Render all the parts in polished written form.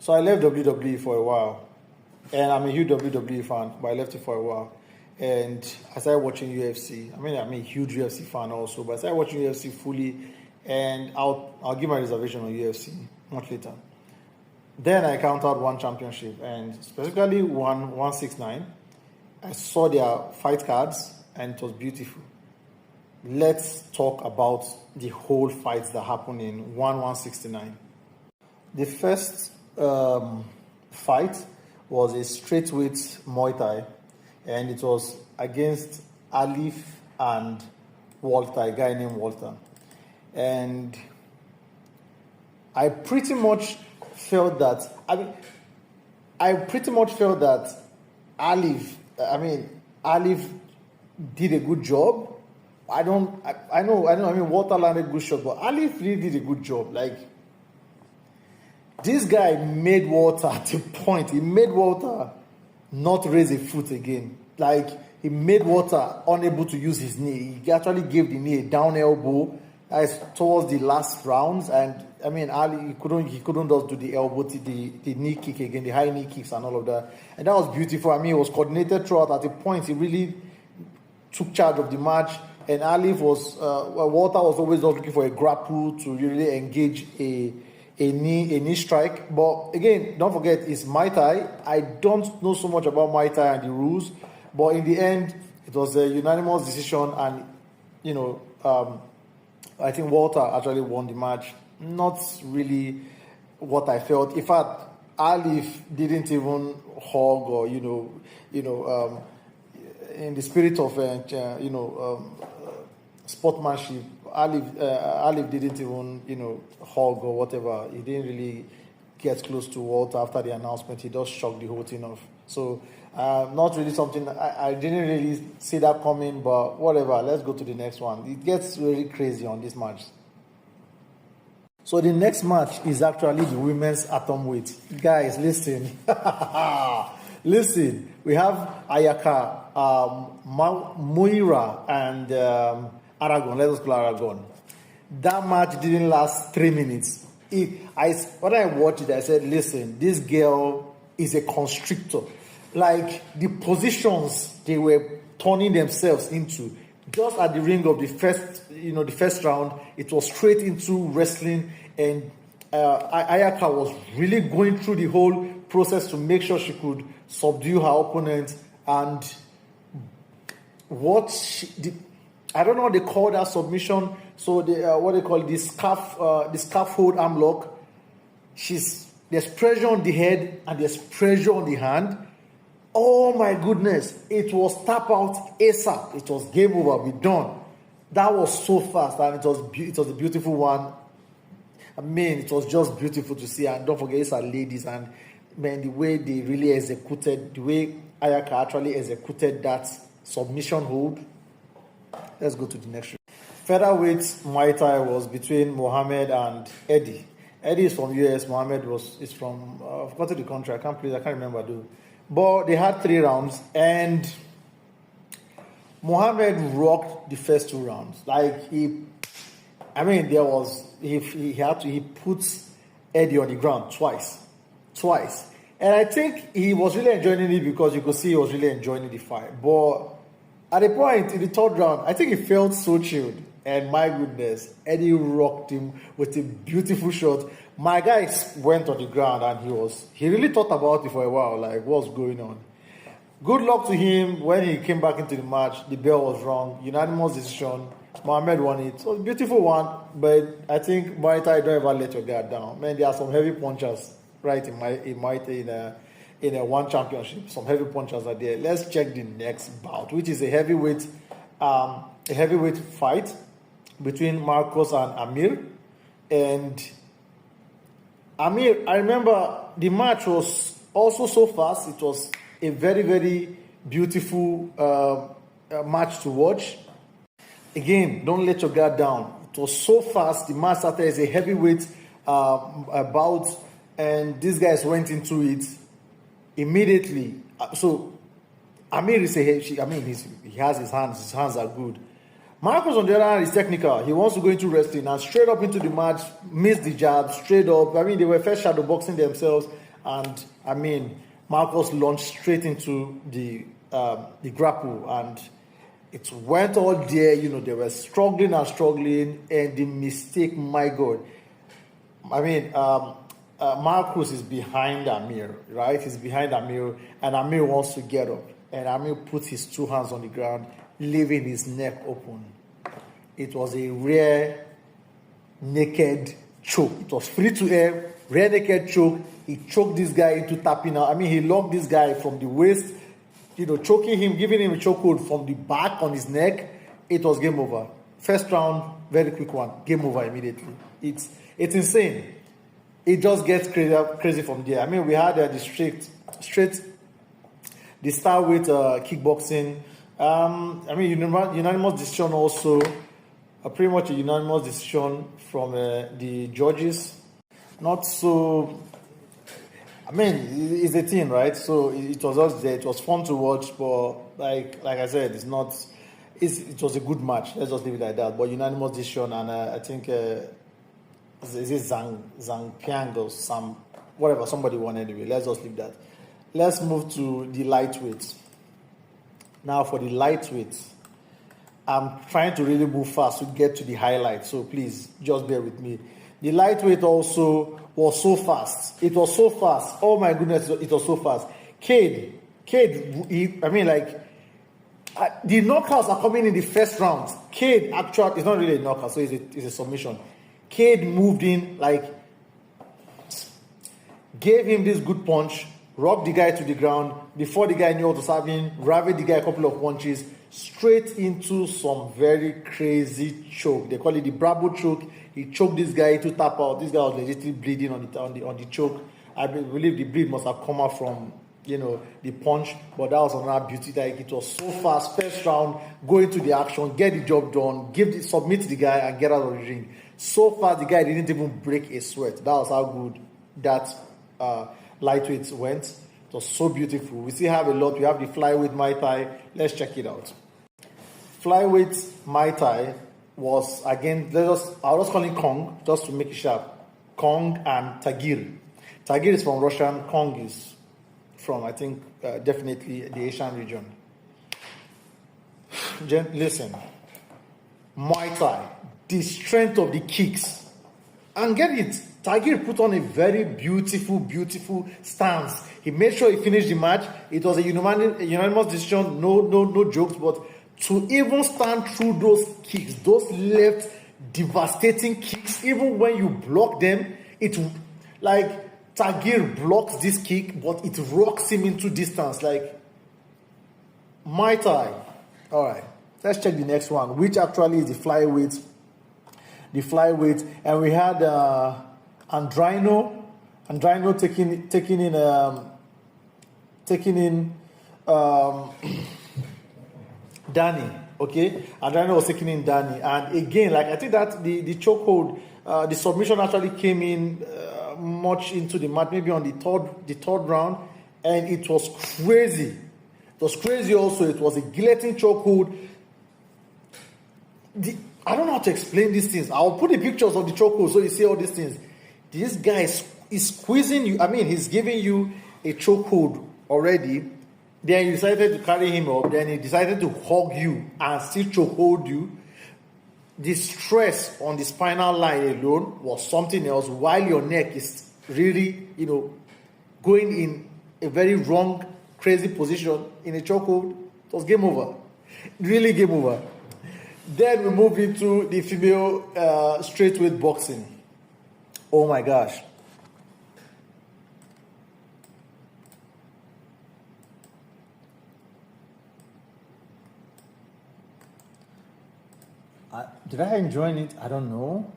So I left WWE for a while, and I'm a huge WWE fan, but I left it for a while. And I started watching UFC. I'm a huge UFC fan also, but I started watching UFC fully, and I'll give my reservation on UFC much later. Then I counted one championship, and specifically 169. I saw their fight cards, and it was beautiful. Let's talk about the whole fights that happened in 169. The first fight was a straightweight Muay Thai, and it was against Alif and Walter, a guy named Walter. And I pretty much felt that Alif did a good job. Walter landed a good shot, but Alif really did a good job. Like, this guy made Walter at a point. He made Walter not raise a foot again. Like, he made Walter unable to use his knee. He actually gave the knee a down elbow towards the last rounds. And Ali, he couldn't just do the elbow, the knee kick again, the high knee kicks and all of that. And that was beautiful. It was coordinated throughout. At a point, he really took charge of the match. And Walter was always looking for a grapple to really engage a knee strike. But again, don't forget, it's Muay Thai. I don't know so much about Muay Thai and the rules, but in the end, it was a unanimous decision, and I think Walter actually won the match. Not really what I felt. In fact, Alif didn't even hug or in the spirit of sportsmanship. Alif didn't even hug or whatever. He didn't really get close to Walter after the announcement. He just shocked the whole thing off. So not really something, I didn't really see that coming, but whatever. Let's go to the next one. It gets really crazy on this match. So the next match is actually the women's atomweight. Guys, listen. Listen, we have Ayaka, Moira, and Aragon. Let us call Aragon. That match didn't last 3 minutes. When I watched it, I said, listen, this girl is a constrictor. Like, the positions they were turning themselves into, just at the ring of the first round, it was straight into wrestling, and Ayaka was really going through the whole process to make sure she could subdue her opponent. And I don't know what they call that submission. So what they call the scaffold arm lock. There's pressure on the head and there's pressure on the hand. Oh my goodness! It was tap out ASAP. It was game over. We done. That was so fast, and it was a beautiful one. It was just beautiful to see. And don't forget, it's our ladies, and the way they really executed, the way Ayaka actually executed that submission hold. Let's go to the next one. Featherweight Muay Thai was between Mohammed and Eddie. Eddie is from US. Mohammed is from I've forgotten the country. I can't remember though. But they had 3 rounds, and Mohammed rocked the first 2 rounds. Like, he put Eddie on the ground twice. And I think he was really enjoying it because you could see he was really enjoying the fight. But at a point in the 3rd round, I think he felt so chilled. And my goodness, Eddie rocked him with a beautiful shot. My guy went on the ground, and he really thought about it for a while, like, what's going on. Good luck to him. When he came back into the match, the bell was rung. Unanimous decision. Mohammed won it. So, a beautiful one, but I think Muay Thai, don't ever let your guard down. Man, there are some heavy punchers, right, in a one championship. Some heavy punchers are there. Let's check the next bout, which is a heavyweight fight between Marcos and Amir. And Amir, I remember the match was also so fast. It was a very, very beautiful match to watch. Again, don't let your guard down. It was so fast. The match started as a heavyweight bout, and these guys went into it immediately. So Amir is he has his hands. His hands are good. Marcos, on the other hand, is technical. He wants to go into wrestling and straight up into the match, missed the jab, straight up. They were first shadow boxing themselves, and I mean, Marcus launched straight into the grapple, and it went all there. They were struggling and struggling, and the mistake, my God. I mean, Marcus is behind Amir, right? He's behind Amir, and Amir wants to get up, and Amir puts his two hands on the ground, leaving his neck open. It was a rare naked choke. It was free to air, rare naked choke. He choked this guy into tapping out. I mean, he locked this guy from the waist, choking him, giving him a chokehold from the back on his neck. It was game over. First round, very quick one. Game over immediately. It's insane. It just gets crazy from there. I mean, we had the straight, the start with kickboxing. I mean, unanimous decision also. Pretty much a unanimous decision from the judges. Not so. I mean, it's a thing, right? So it was just there. It was fun to watch, but like I said, it was a good match. Let's just leave it like that. But unanimous decision, and I think is it Zhang Piang or whatever, somebody won anyway. Let's just leave that. Let's move to the lightweights. Now for the lightweights, I'm trying to really move fast to get to the highlights, so please just bear with me. The lightweight also was so fast. It was so fast. Oh my goodness, it was so fast. Cade, I mean, like, the knockouts are coming in the first round. Cade, actually, it's not really a knockout, so it's a submission. Cade moved in, like, gave him this good punch, rocked the guy to the ground. Before the guy knew what was happening, ravaged the guy a couple of punches, straight into some very crazy choke. They call it the Bravo choke. He choked this guy to tap out. This guy was legitimately bleeding on the choke. I believe the bleed must have come out from the punch, but that was another beauty. Like, it was so fast. First round, go into the action, get the job done, submit the guy, and get out of the ring. So fast, the guy didn't even break a sweat. That was how good that lightweight went. It was so beautiful. We still have a lot. We have the flyweight Muay Thai. Let's check it out. Flyweight Muay Thai was, again, I'll just call it Kong, just to make it sharp. Kong and Tagir. Tagir is from Russia. Kong is from, I think, definitely the Asian region. Listen, Muay Thai, the strength of the kicks. And get it, Tagir put on a very beautiful stance. He made sure he finished the match. It was a unanimous decision, no jokes, but to even stand through those kicks, those left devastating kicks, even when you block them, it, like, Tagir blocks this kick, but it rocks him into distance. Like, Muay Thai. All right, let's check the next one, which actually is the flyweight. And we had Andrino taking in Danny. Okay, Andrino was taking in Danny, and again, like, I think that the chokehold, the submission actually came in much into the match, maybe on the third round, and it was crazy. It was crazy. Also, it was a guillotine chokehold. I don't know how to explain these things. I'll put the pictures of the chokehold so you see all these things. This guy is squeezing you. I mean, he's giving you a chokehold already. Then you decided to carry him up. Then he decided to hug you and still chokehold you. The stress on the spinal line alone was something else, while your neck is really, going in a very wrong, crazy position in a chokehold. It was game over. Really game over. Then we move into the female straightweight boxing. Oh my gosh. Did I enjoy it? I don't know.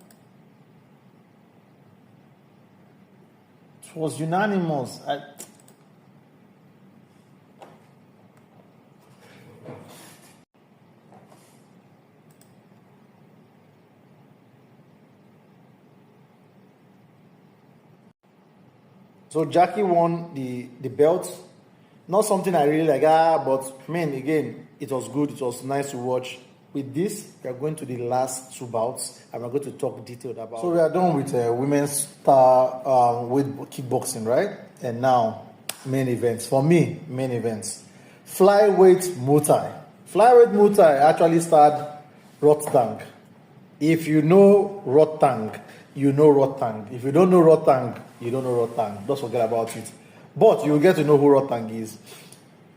It was unanimous. So Jackie won the belt. Not something I really like, but man, again, it was good. It was nice to watch. with this, we are going to the last two bouts, and we're going to talk detailed about. So we are done with women's star with kickboxing, right? And now main events. For me, main events. Flyweight Muay Thai. Flyweight Muay Thai actually started Rotang. If you know Rotang, you know Rotang. If you don't know Rotang, you don't know Rotang. Just forget about it. But you'll get to know who Rotang is.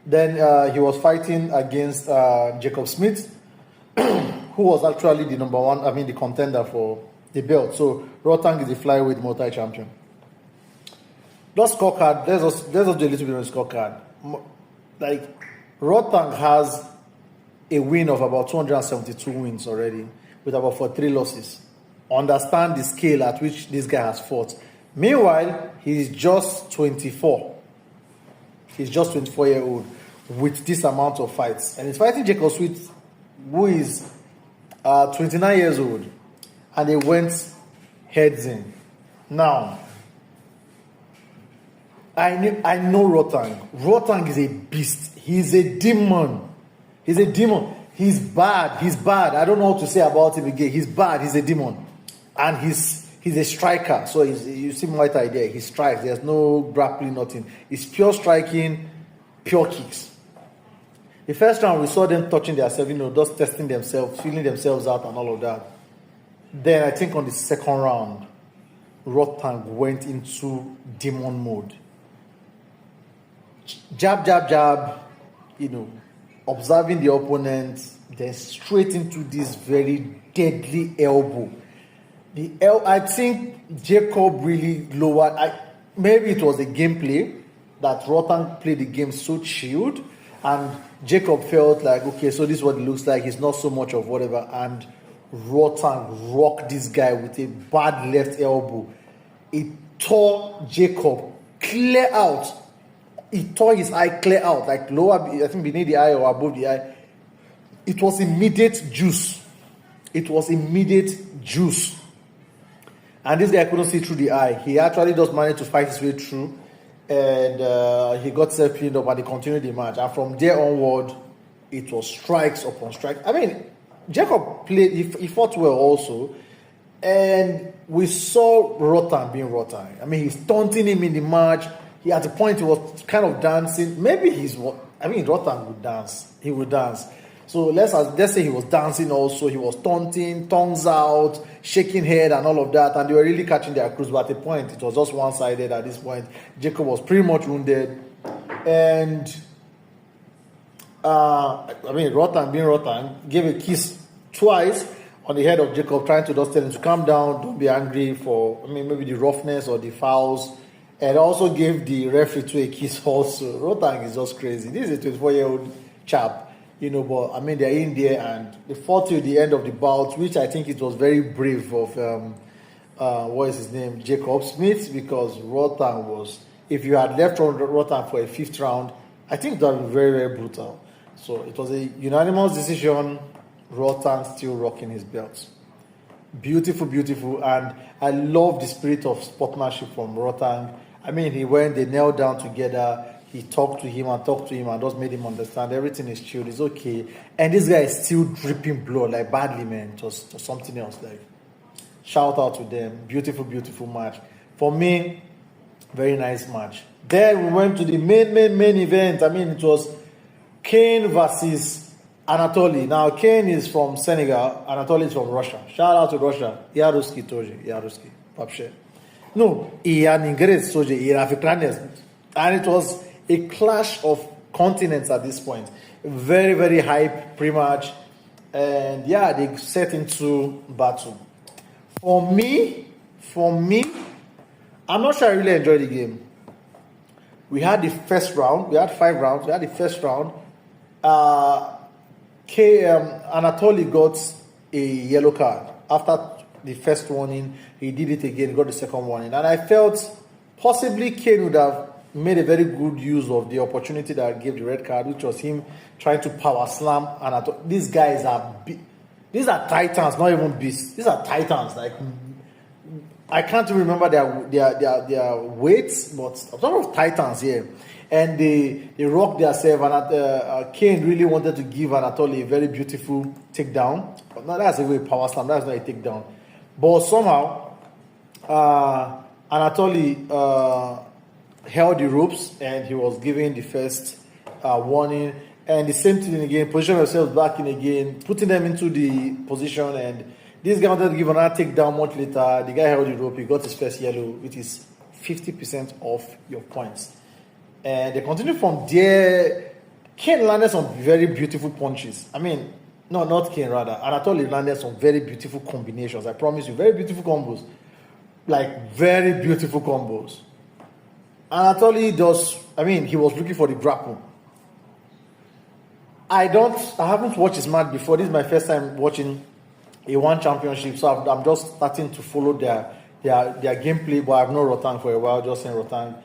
Then he was fighting against Jacob Smith, who was actually the number one, the contender for the belt. So Rotang is the flyweight Muay Thai champion. The scorecard, let's just do a little bit of a scorecard. Like, Rotang has a win of about 272 wins already, with about 43 losses. Understand the scale at which this guy has fought. Meanwhile, he's just 24. He's just 24-year-old with this amount of fights. And he's fighting Jacob Smith, who is 29 years old. And they went heads in. Now, I know Rotang. Rotang is a beast. He's a demon. He's a demon. He's bad. He's bad. I don't know what to say about him again. He's bad. He's a demon. And he's a striker. So you see my idea. He strikes. There's no grappling, nothing. It's pure striking, pure kicks. The first round, we saw them touching themselves, just testing themselves, feeling themselves out and all of that. Then I think on the second round, Rotang went into demon mode. Jab, jab, jab, observing the opponent, then straight into this very deadly elbow. I think Jacob really lowered. Maybe it was the gameplay that Rotang played the game so chilled, and Jacob felt like, okay, so this is what it looks like. He's not so much of whatever, and Rotang rocked this guy with a bad left elbow. It tore Jacob clear out. It tore his eye clear out, like lower, I think beneath the eye or above the eye. It was immediate juice. It was immediate juice. And this guy couldn't see through the eye. He actually just managed to fight his way through. And he got self cleaned up and he continued the match. And from there onward, it was strikes upon strikes. Jacob played, he fought well also. And we saw Rotang being Rotang. He's taunting him in the match. At the point, he was kind of dancing. Maybe Rotang would dance. He would dance. So let's say he was dancing also. He was taunting, tongues out, shaking head and all of that. And they were really catching their cruise. But at the point, it was just one-sided at this point. Jacob was pretty much wounded. And, Rotang being Rotang, gave a kiss twice on the head of Jacob, trying to just tell him to calm down, don't be angry for, maybe the roughness or the fouls. And also gave the referee a kiss also. Rotang is just crazy. This is a 24-year-old chap. But they're in there and they fought till the end of the bout, which I think it was very brave of what is his name, Jacob Smith, because Rotang was, if you had left Rotang for a fifth round, I think that would be very, very brutal. So it was a unanimous decision. Rotang still rocking his belts. Beautiful, beautiful, and I love the spirit of sportsmanship from Rotang. He went, they knelt down together. He talked to him and just made him understand everything is chilled, it's okay. And this guy is still dripping blood, like badly, man. Just something else. Like, shout out to them. Beautiful, beautiful match. For me, very nice match. Then we went to the main event. It was Kane versus Anatoly. Now, Kane is from Senegal. Anatoly is from Russia. Shout out to Russia. Я русский тоже. Я русский. Вообще. No, я не грец тоже. Я африканец. And it was a clash of continents at this point. Very, very hype pre-match. And yeah, they set into battle. For me, I'm not sure I really enjoyed the game. We had the first round. We had 5 rounds. We had the first round. Anatoly got a yellow card. After the first warning, he did it again, got the second warning. And I felt possibly Kane would have made a very good use of the opportunity that I gave the red card, which was him trying to power slam. And these guys these are titans, not even beasts. These are titans. Like, I can't even remember their weights, but a lot of titans here. And they rocked themselves, and Kane really wanted to give Anatoly a very beautiful takedown. But no, that's a way power slam, that's not a takedown. But somehow, Anatoly held the ropes, and he was giving the first warning. And the same thing again, position themselves back in again, putting them into the position, and this guy wanted to give another takedown much later. The guy held the rope, he got his first yellow, which is 50% off your points. And they continued from there. Kane landed some very beautiful punches. I mean, no, not Kane, rather. Anatoly landed some very beautiful combinations. I promise you, very beautiful combos. Like, very beautiful combos. Anatoly he was looking for the grapple. I haven't watched his match before. This is my first time watching a one championship, so I'm just starting to follow their gameplay, but I've known Rotang for a while, just in Rotang.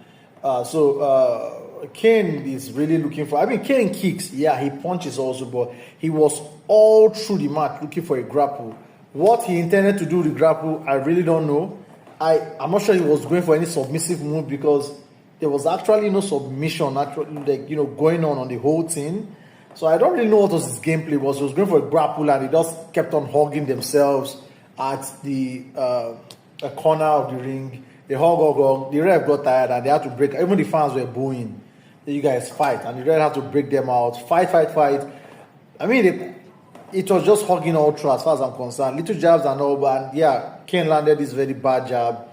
Kane is really looking for, Kane kicks, yeah, he punches also, but he was all through the match looking for a grapple. What he intended to do with the grapple, I really don't know. I'm not sure he was going for any submissive move, because there was actually no submission going on the whole thing. So I don't really know what was his gameplay was. He was going for a grapple, and he just kept on hugging themselves at the corner of the ring. The hug. The ref got tired, and they had to break. Even the fans were booing. You guys fight, and the ref had to break them out. Fight. It was just hugging all through, as far as I'm concerned. Little jabs and all, but yeah, Kane landed this very bad jab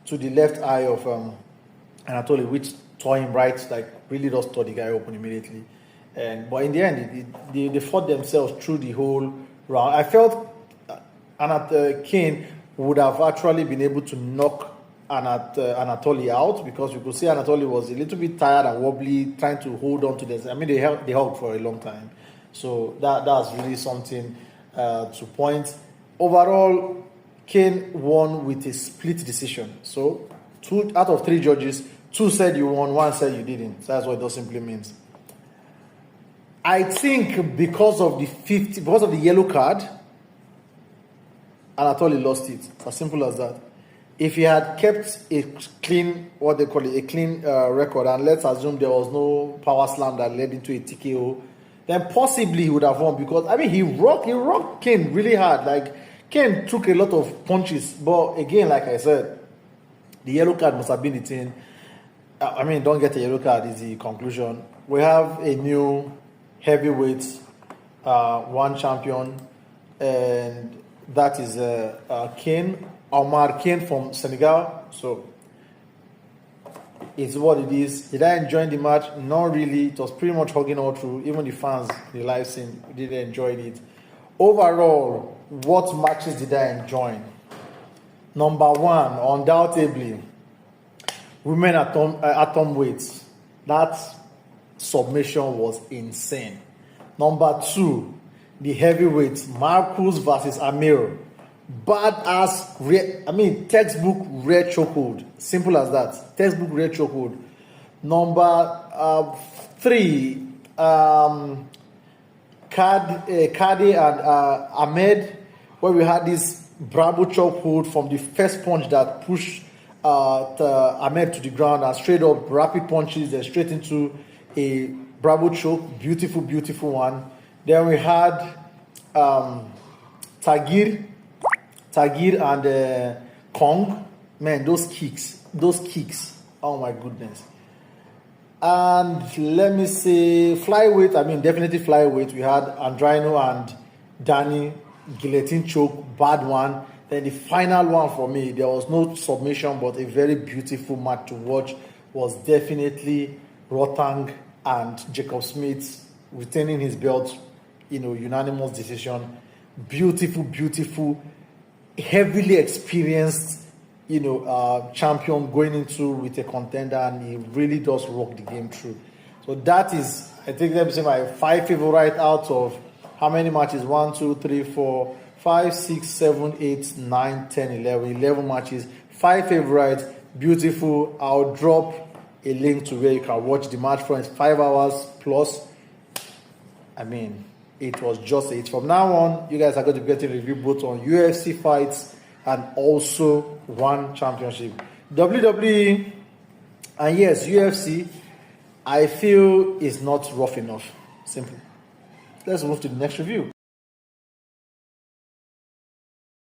to the left eye of Anatoly, which tore him right, really just tore the guy open immediately. But in the end, they fought themselves through the whole round. I felt Kane would have actually been able to knock Anatoly out, because you could see Anatoly was a little bit tired and wobbly, trying to hold on to this. They held for a long time. So that's really something to point. Overall, Kane won with a split decision. So 2 out of 3 judges, 2 said you won, 1 said you didn't. So that's what it simply means. I think because of the yellow card, Anatoly lost it. It's as simple as that. If he had kept a clean, record, and let's assume there was no power slam that led into a TKO, then possibly he would have won, because he rocked Kane really hard. Kane took a lot of punches, but again, like I said, the yellow card must have been the thing. Don't get a yellow card is the conclusion. We have a new heavyweight one champion, and that is Omar Kane from Senegal. So it's what it is. Did I enjoy the match? Not really. It was pretty much hugging all through. Even the fans, the live scene, didn't enjoy it. Overall, what matches did I enjoy? Number 1, undoubtedly, women atom weights. That submission was insane. Number 2, the heavyweights, Marcus versus Amir. Badass, textbook rare chokehold. Simple as that. Textbook rare chokehold. Number 3, Kadi and Ahmed, where we had this Bravo chokehold from the first punch that pushed Ahmed to the ground, and straight up rapid punches and straight into a Bravo choke. Beautiful, beautiful one. Then we had Tagir and Kong. Man, those kicks. Oh my goodness. And let me say flyweight. Definitely flyweight. We had Andrino and Danny, guillotine choke, bad one. Then the final one for me, there was no submission, but a very beautiful match to watch, was definitely Rotang and Jacob Smith retaining his belt, unanimous decision. Beautiful, heavily experienced, champion going into with a contender, and he really does rock the game through. So that is, I think, let me say my 5 favorite out of how many matches? 1, 2, 3, 4, 5, 6, 7, 8, 9, 10, 11 matches. 5 favorites, beautiful. I'll drop a link to where you can watch the match for 5 hours plus. It was just it. From now on, you guys are going to be getting review both on UFC fights and also one championship. WWE and yes, UFC, I feel is not rough enough. Simple. Let's move to the next review.